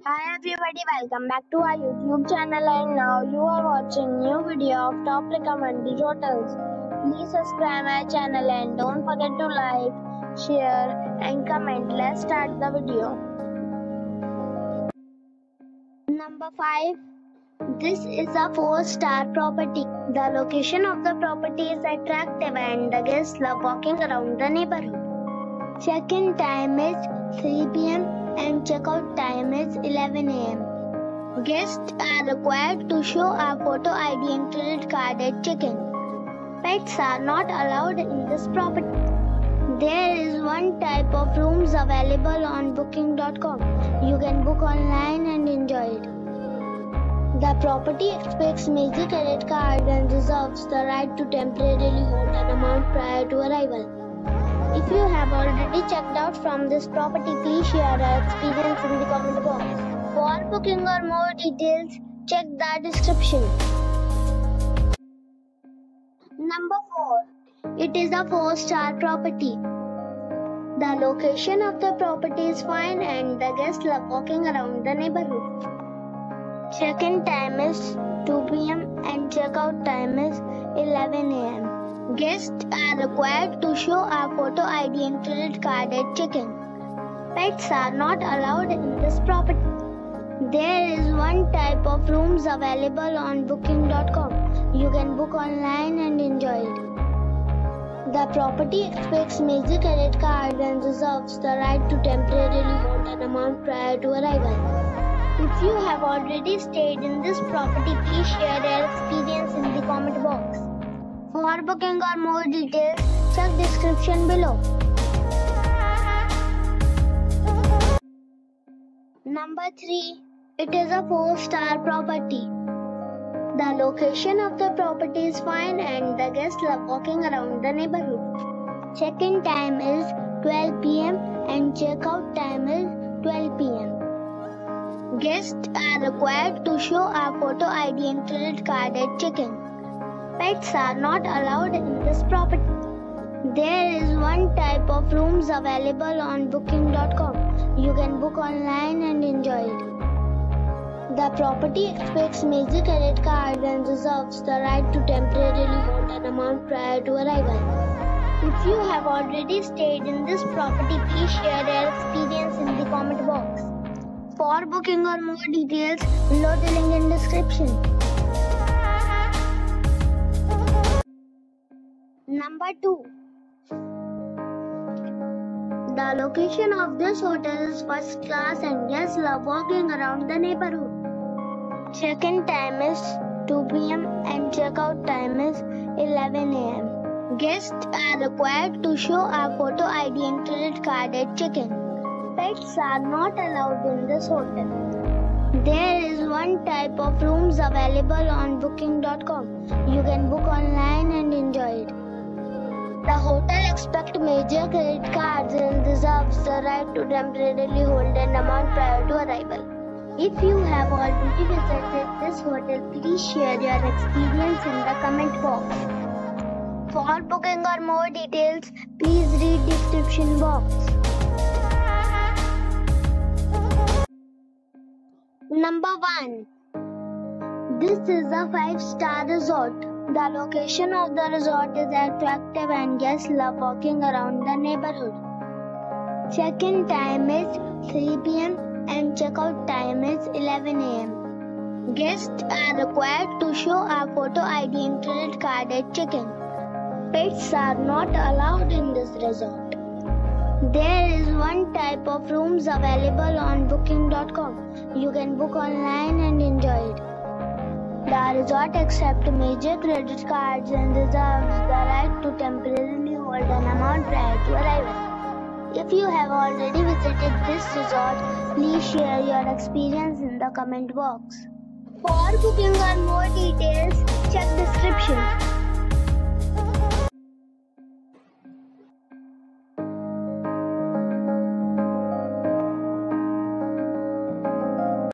Hi everybody, welcome back to our YouTube channel and now you are watching new video of top recommended hotels. Please subscribe my channel and don't forget to like, share and comment. Let's start the video. Number 5. This is a 4-star property. The location of the property is attractive and the guests love walking around the neighborhood. Check-in time is 3 p.m. and check-out time is 11 a.m. Guests are required to show a photo ID and credit card at check-in. Pets are not allowed in this property. There is one type of rooms available on booking.com. You can book online and enjoy it. The property expects major credit card and reserves the right to temporarily hold an amount prior to arrival. If you have already checked out from this property, please share your experience in the comment box. For booking or more details, check the description. Number 4. It is a 4-star property. The location of the property is fine and the guests love walking around the neighborhood. Check-in time is 2 p.m. and check-out time is 11 a.m. Guests are required to show a photo ID and credit card at check-in. Pets are not allowed in this property. There is one type of rooms available on booking.com. You can book online and enjoy it. The property expects major credit card and reserves the right to temporarily hold an amount prior to arrival. If you have already stayed in this property, please share your experience in the comment box. For booking or more details, check description below. Number 3. It is a 4-star property. The location of the property is fine and the guests love walking around the neighborhood. Check-in time is 12 p.m. and check-out time is 12 p.m. Guests are required to show a photo ID and credit card at check-in. Pets are not allowed in this property. There is one type of rooms available on booking.com. You can book online and enjoy it. The property expects major credit card and reserves the right to temporarily hold an amount prior to arrival. If you have already stayed in this property, please share your experience in the comment box. For booking or more details, below the link in description. Number 2. The location of this hotel is first class and guests love walking around the neighborhood. Check-in time is 2 p.m. and check-out time is 11 a.m. Guests are required to show a photo ID and credit card at check-in. Pets are not allowed in this hotel. There is one type of rooms available on booking.com. You can book online and enjoy it. The hotel expects major credit cards and reserves the right to temporarily hold an amount prior to arrival. If you have already visited this hotel, please share your experience in the comment box. For booking or more details, please read description box. Number 1. This is a 5-star resort. The location of the resort is attractive and guests love walking around the neighborhood. Check-in time is 3 p.m. and check-out time is 11 a.m. Guests are required to show a photo ID and credit card at check-in. Pets are not allowed in this resort. There is one type of rooms available on booking.com. You can book online and enjoy it. The resort accepts major credit cards and reserves the right to temporarily hold an amount prior to arrival. If you have already visited this resort, please share your experience in the comment box. For booking or more